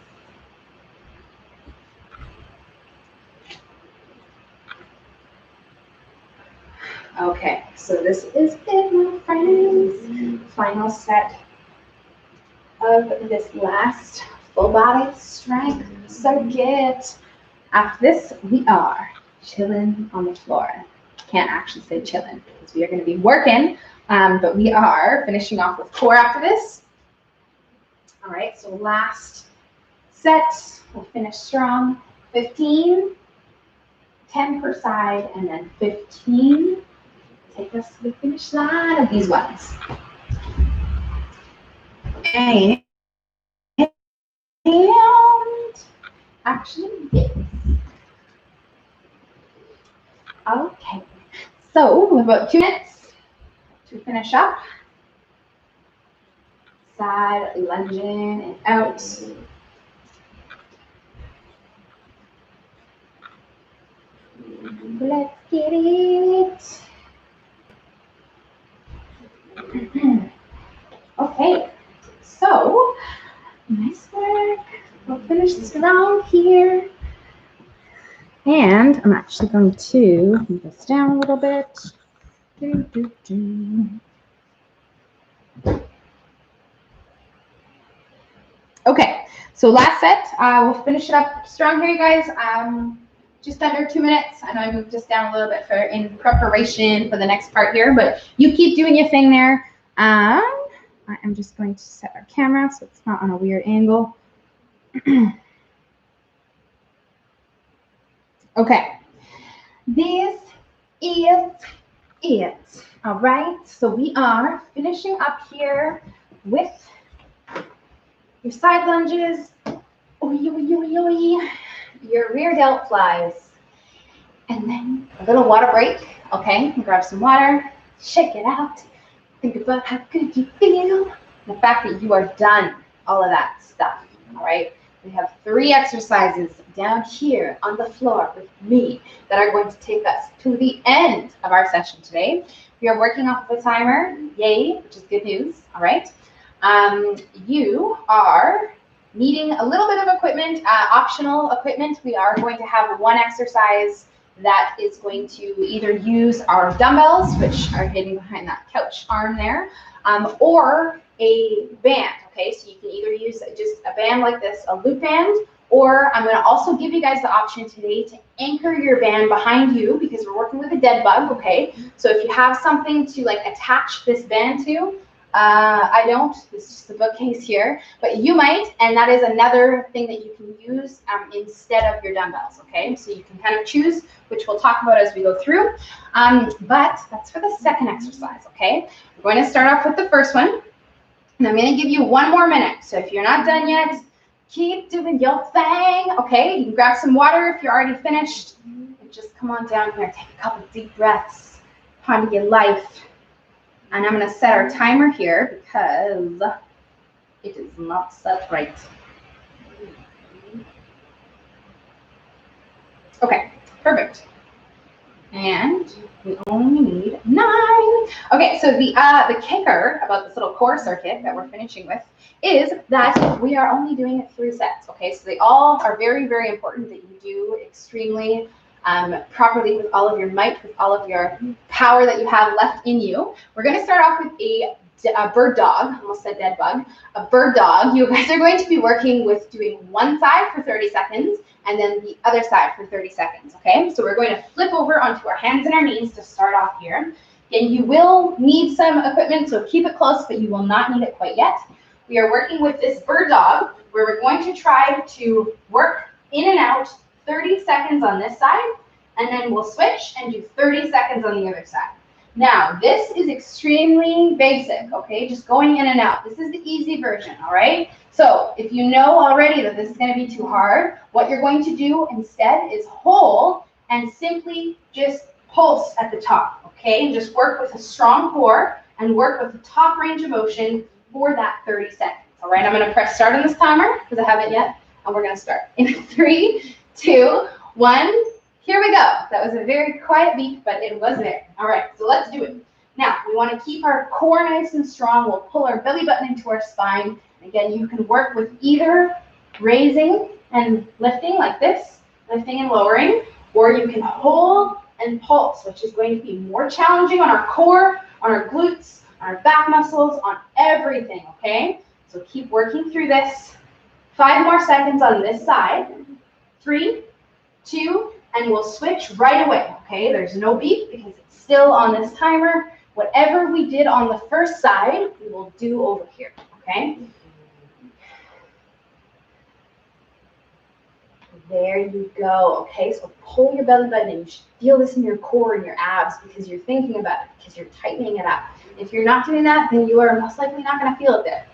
Okay, so this is it, my friends. Final set of this last full body strength circuit. After this, we are chilling on the floor. Can't actually say chilling because we are going to be working, but we are finishing off with core after this. All right, so last set, we'll finish strong. 15, 10 per side, and then 15. Take us to the finish line of these ones. And actually, yes. Okay, so we have about 2 minutes to finish up. Side lunging and out. Let's get it. Okay, so nice work. We'll finish this round here. And I'm actually going to move this down a little bit. Okay, so last set, we'll finish it up strong here, you guys. Just under 2 minutes. I know I moved this down a little bit in preparation for the next part here, but you keep doing your thing there. I am just going to set our camera so it's not on a weird angle. Okay, this is it. All right, so we are finishing up here with your side lunges, your rear delt flies, and then a little water break. Okay, grab some water, shake it out, think about how good you feel, the fact that you are done all of that stuff. All right, we have 3 exercises down here on the floor with me that are going to take us to the end of our session today. We are working off of a timer, yay, which is good news. All right, you are needing a little bit of equipment, optional equipment. We are going to have 1 exercise that is going to either use our dumbbells, which are hidden behind that couch arm there, or a band. Okay, so you can either use just a band like this, a loop band, or I'm going to also give you guys the option today to anchor your band behind you because we're working with a dead bug. Okay, so if you have something to like attach this band to, I don't, this is just the bookcase here, but you might, and that is another thing that you can use instead of your dumbbells, okay? So you can kind of choose, which we'll talk about as we go through, but that's for the second exercise, okay? We're going to start off with the first one. And I'm going to give you 1 more minute. So if you're not done yet, keep doing your thing. Okay, you can grab some water if you're already finished. And just come on down here. Take a couple deep breaths. Time to get life. And I'm going to set our timer here because it is not set right. Okay, perfect. And we only need 9. Okay, so the kicker about this little core circuit that we're finishing with is that we are only doing 3 sets. Okay, so they all are very, very important that you do extremely properly with all of your might, with all of your power that you have left in you. We're going to start off with a bird dog, almost said dead bug, a bird dog. You guys are going to be working with doing one side for 30 seconds and then the other side for 30 seconds, okay? So we're going to flip over onto our hands and our knees to start off here. And you will need some equipment, so keep it close, but you will not need it quite yet. We are working with this bird dog, where we're going to try to work in and out 30 seconds on this side, and then we'll switch and do 30 seconds on the other side. Now, this is extremely basic, okay? Just going in and out. This is the easy version, all right? So if you know already that this is going to be too hard, what you're going to do instead is hold and simply just pulse at the top, okay? Just work with a strong core and work with the top range of motion for that 30 seconds, all right? I'm going to press start on this timer because I haven't yet, and we're going to start in 3, 2, 1. Here we go. That was a very quiet beat, but it was there. All right, so let's do it. Now, we want to keep our core nice and strong. We'll pull our belly button into our spine. Again, you can work with either raising and lifting like this, lifting and lowering, or you can hold and pulse, which is going to be more challenging on our core, on our glutes, on our back muscles, on everything, okay? So keep working through this. 5 more seconds on this side. 3, 2, and we'll switch right away, okay? There's no beep because it's still on this timer. Whatever we did on the first side, we will do over here, okay? There you go, okay? So pull your belly button and you should feel this in your core and your abs because you're thinking about it, because you're tightening it up. If you're not doing that, then you are most likely not going to feel it there.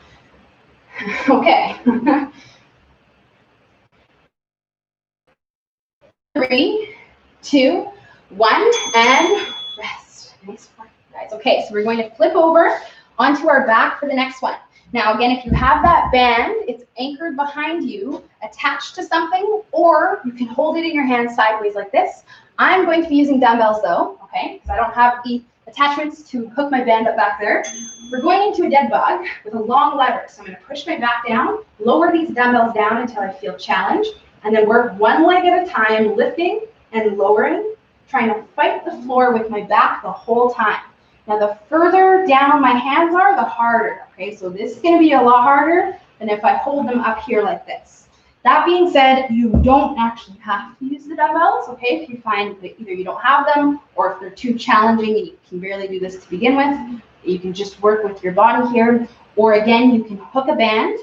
Okay. 3, 2, 1, and rest. Nice work, guys. Okay, so we're going to flip over onto our back for the next one. Now, again, if you have that band, it's anchored behind you, attached to something, or you can hold it in your hand sideways like this. I'm going to be using dumbbells, though, okay, because I don't have the attachments to hook my band up back there. We're going into a dead bug with a long lever. So I'm going to push my back down, lower these dumbbells down until I feel challenged, and then work one leg at a time, lifting and lowering, trying to fight the floor with my back the whole time. Now, the further down my hands are, the harder, okay? So this is going to be a lot harder than if I hold them up here like this. That being said, you don't actually have to use the dumbbells, okay? If you find that either you don't have them or if they're too challenging and you can barely do this to begin with, you can just work with your body here. Or again, you can hook a band,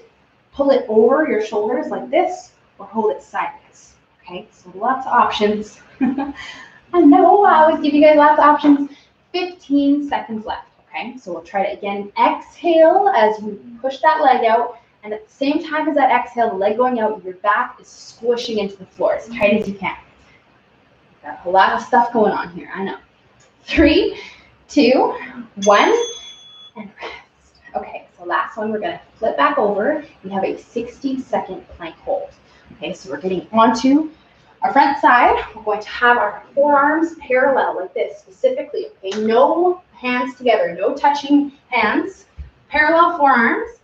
pull it over your shoulders like this, or hold it sideways, okay? So lots of options. I know I always give you guys lots of options. 15 seconds left, okay? So we'll try to, again, exhale as you push that leg out. And at the same time as that exhale, the leg going out, your back is squishing into the floor as tight as you can. Got a lot of stuff going on here, I know. 3, 2, 1, and rest. Okay, so last one, we're gonna flip back over. We have a 60-second plank hold. Okay, so we're getting onto our front side. We're going to have our forearms parallel like this specifically, okay? No hands together, no touching hands. Parallel forearms,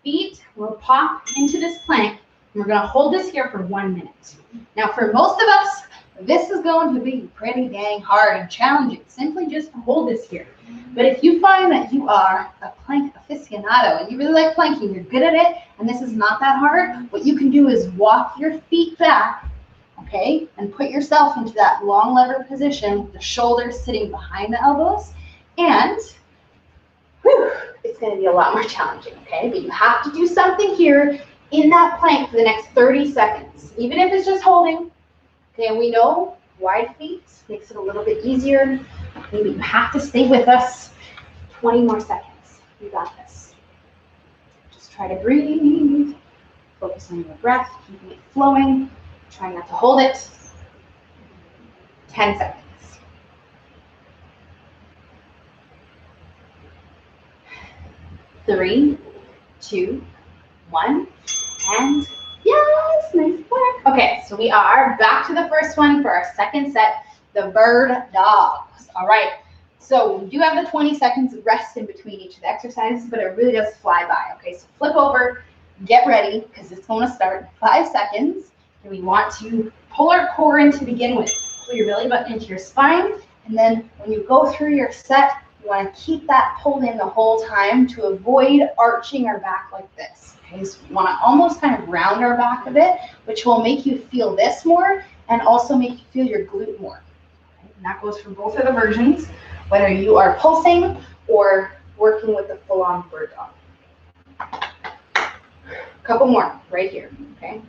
feet will pop into this plank. And we're gonna hold this here for 1 minute. Now, for most of us, this is going to be pretty dang hard and challenging, simply just to hold this here. But if you find that you are a plank aficionado and you really like planking, you're good at it, and this is not that hard, what you can do is walk your feet back, okay, and put yourself into that long lever position with the shoulders sitting behind the elbows, and whew, it's going to be a lot more challenging, okay? But you have to do something here in that plank for the next 30 seconds, even if it's just holding. Okay, and we know wide feet makes it a little bit easier. Maybe you have to stay with us. 20 more seconds. You got this. Try to breathe. Focus on your breath, keeping it flowing. Try not to hold it. 10 seconds. 3, 2, 1, and yes, nice work. Okay, so we are back to the first one for our second set, the bird dogs. All right, so we do have the 20 seconds rest in between each of the exercises, but it really does fly by. Okay, so flip over, get ready, because it's going to start in 5 seconds. And we want to pull our core in to begin with. Pull your belly button into your spine, and then when you go through your set, you want to keep that pulled in the whole time to avoid arching our back like this. Okay, so we want to almost kind of round our back a bit, which will make you feel this more and also make you feel your glute more. Okay, and that goes for both of the versions, whether you are pulsing or working with the full-on bird dog. A couple more right here, okay?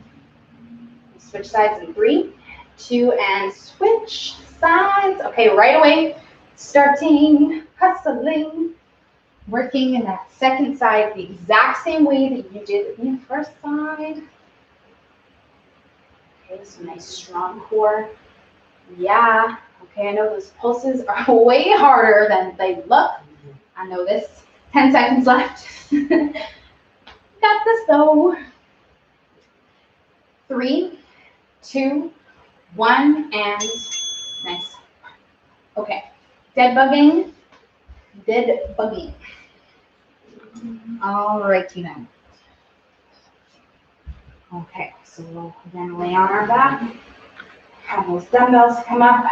Switch sides in 3, 2, and switch sides. Okay, right away, starting, hustling, working in that second side the exact same way that you did in the first side. Okay, so nice strong core. Yeah, okay, I know those pulses are way harder than they look. I know this. 10 seconds left. Got this though. 3, 2, 1, and nice. Okay, dead bugging. All righty then. Okay, so we'll then lay on our back, have those dumbbells come up,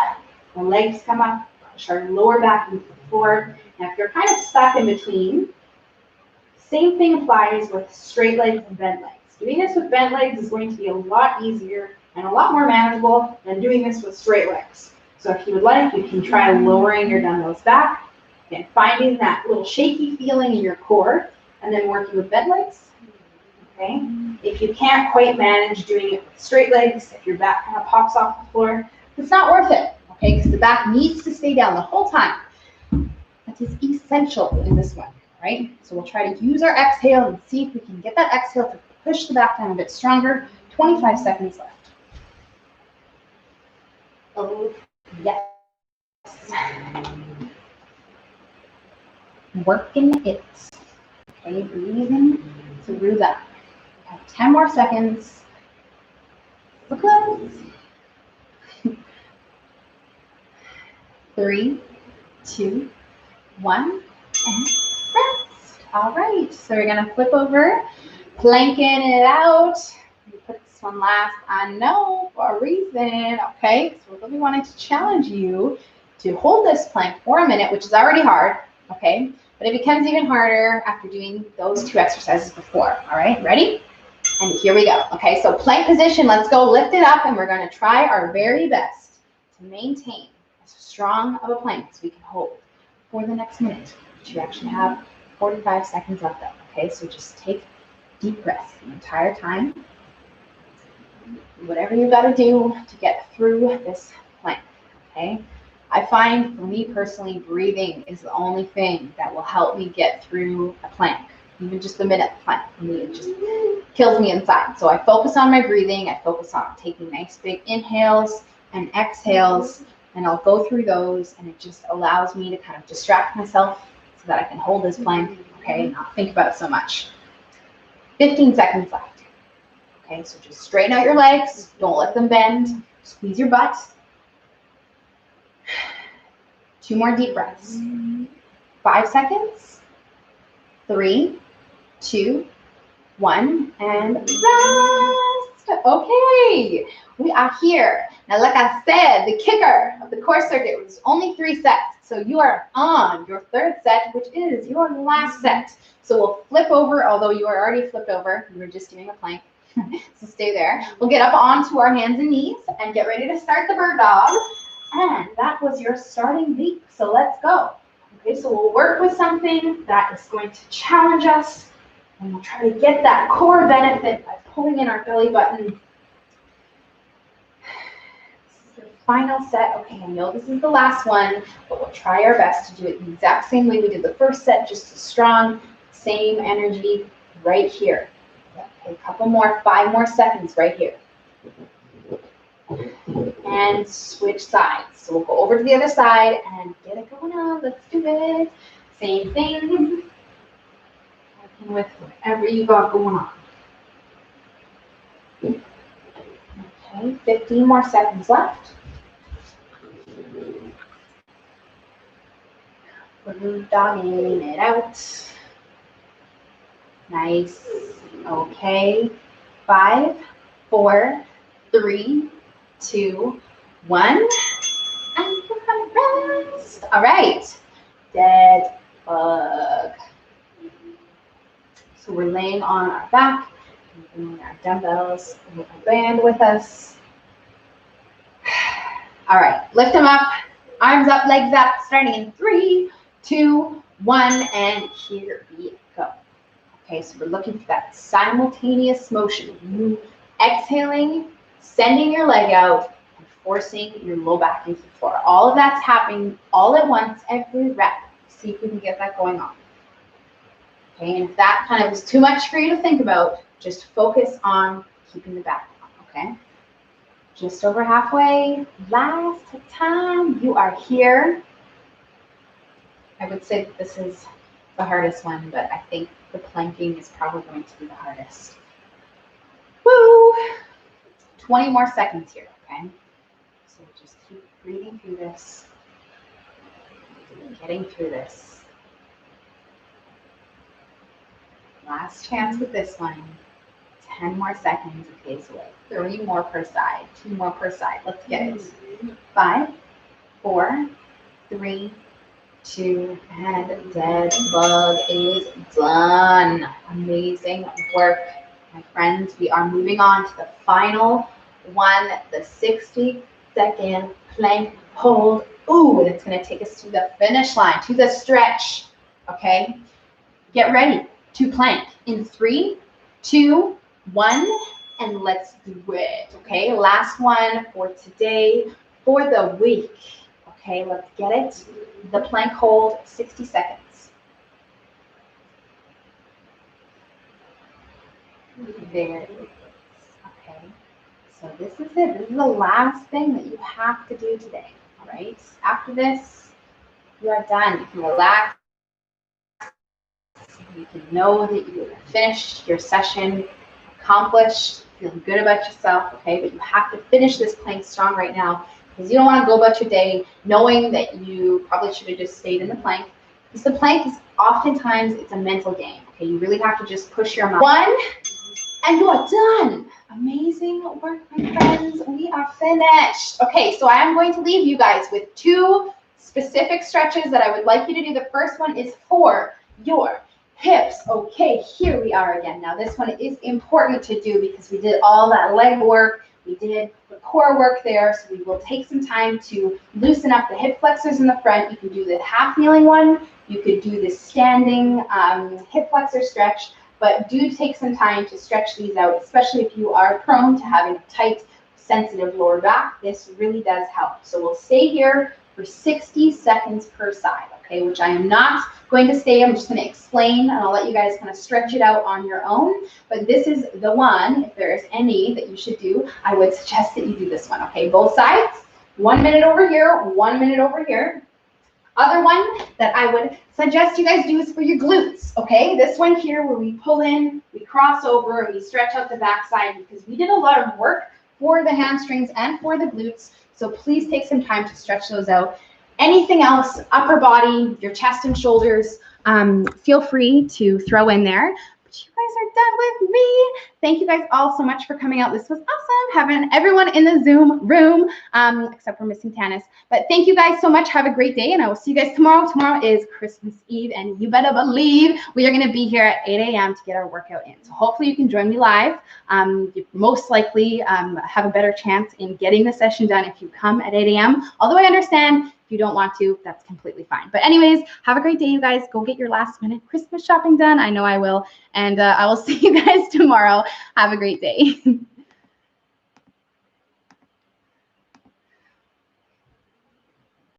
the legs come up, push our lower back into the floor. Now if you're kind of stuck in between, same thing applies with straight legs and bent legs. Doing this with bent legs is going to be a lot easier and a lot more manageable than doing this with straight legs. So if you would like, you can try lowering your dumbbells back and finding that little shaky feeling in your core and then working with bent legs. Okay? If you can't quite manage doing it with straight legs, if your back kind of pops off the floor, it's not worth it, okay? Because the back needs to stay down the whole time. That is essential in this one, right? So we'll try to use our exhale and see if we can get that exhale to push the back down a bit stronger. 25 seconds left. Oh, yes. Working it. Okay, breathing through that. We have 10 more seconds. We're close. 3, 2, 1, and rest. All right, so we're gonna flip over, planking it out. We put this one last, I know, for a reason, okay? So we really wanted to challenge you to hold this plank for a minute, which is already hard, okay? But it becomes even harder after doing those 2 exercises before, all right? Ready? And here we go, okay? So plank position, let's go lift it up, and we're gonna try our very best to maintain as strong of a plank as we can hold for the next minute. You actually have 45 seconds left though, okay? So just take deep breaths the entire time. Whatever you gotta do to get through this plank, okay? I find for me personally, breathing is the only thing that will help me get through a plank. Even just a minute plank for me, it just kills me inside. So I focus on my breathing, I focus on taking nice big inhales and exhales, and I'll go through those, and it just allows me to kind of distract myself so that I can hold this plank, okay, and not think about it so much. 15 seconds left. Okay, so just straighten out your legs, don't let them bend, squeeze your butt. 2 more deep breaths. 5 seconds. 3, 2, 1, and rest. Okay, we are here. Now, like I said, the kicker of the core circuit was only 3 sets. So you are on your 3rd set, which is your last set. So we'll flip over, although you are already flipped over. We were just doing a plank. So stay there. We'll get up onto our hands and knees and get ready to start the bird dog. And that was your starting leap. So let's go. Okay, so we'll work with something that is going to challenge us. And we'll try to get that core benefit by pulling in our belly button. Final set. Okay, I know this is the last one, but we'll try our best to do it the exact same way we did the first set, just as strong, same energy, right here. Okay, a couple more, 5 more seconds right here. And switch sides. So we'll go over to the other side and get it going on. Let's do it. Same thing. Working with whatever you got going on. Okay, 15 more seconds left. We're dogging it out. Nice. Okay. 5, 4, 3, 2, 1. And we're gonna rest. All right. Dead bug. So we're laying on our back, bringing our dumbbells, and our band with us. All right, lift them up, arms up, legs up, starting in 3, 2, 1, and here we go. Okay, so we're looking for that simultaneous motion. You exhaling, sending your leg out, and forcing your low back into the floor. All of that's happening all at once, every rep. See if we can get that going on. Okay, and if that kind of is too much for you to think about, just focus on keeping the back on, okay? Just over halfway. Last time. You are here. I would say that this is the hardest one, but I think the planking is probably going to be the hardest. Woo! 20 more seconds here, okay? So just keep breathing through this. Getting through this. Last chance with this one. 10 more seconds. Okay, so 3 more per side. 2 more per side. Let's get it. 5, 4, 3, 2, and dead bug is done. Amazing work, my friends. We are moving on to the final one, the 60-second plank hold. Ooh, and it's going to take us to the finish line, to the stretch. Okay, get ready to plank in 3, 2, 1, and let's do it. Okay, last one for today, for the week. Okay, let's get it. The plank hold, 60 seconds. There it is. Okay, so this is it. This is the last thing that you have to do today. All right, after this, you are done. You can relax. You can know that you have finished your session, accomplished, feeling good about yourself, okay? But you have to finish this plank strong right now because you don't want to go about your day knowing that you probably should have just stayed in the plank. Because the plank is oftentimes, it's a mental game, okay? You really have to just push your mind. 1, and you are done. Amazing work, my friends. We are finished. Okay, so I am going to leave you guys with 2 specific stretches that I would like you to do. The first one is for your hips. Okay, here we are again. Now this one is important to do because we did all that leg work. We did the core work there. So we will take some time to loosen up the hip flexors in the front. You can do the half kneeling one. You could do the standing hip flexor stretch, but do take some time to stretch these out, especially if you are prone to having a tight, sensitive lower back. This really does help. So we'll stay here for 60 seconds per side, okay, which I am not going to stay. I'm just going to explain, and I'll let you guys kind of stretch it out on your own. But this is the one, if there's any that you should do, I would suggest that you do this one, okay? Both sides, 1 minute over here, 1 minute over here. Other one that I would suggest you guys do is for your glutes, okay? This one here where we pull in, we cross over, and we stretch out the backside because we did a lot of work for the hamstrings and for the glutes. So please take some time to stretch those out. Anything else, upper body, your chest and shoulders, feel free to throw in there. But you guys are done with me. Thank you guys all so much for coming out. This was awesome having everyone in the Zoom room, except for missing Tanis. But thank you guys so much. Have a great day, and I will see you guys tomorrow. Tomorrow is Christmas Eve, and you better believe we are going to be here at 8 a.m. to get our workout in. So hopefully you can join me live. You most likely have a better chance in getting the session done if you come at 8 a.m. Although I understand if you don't want to, that's completely fine. But anyways, have a great day, you guys. Go get your last minute Christmas shopping done. I know I will. And I will see you guys tomorrow. Have a great day.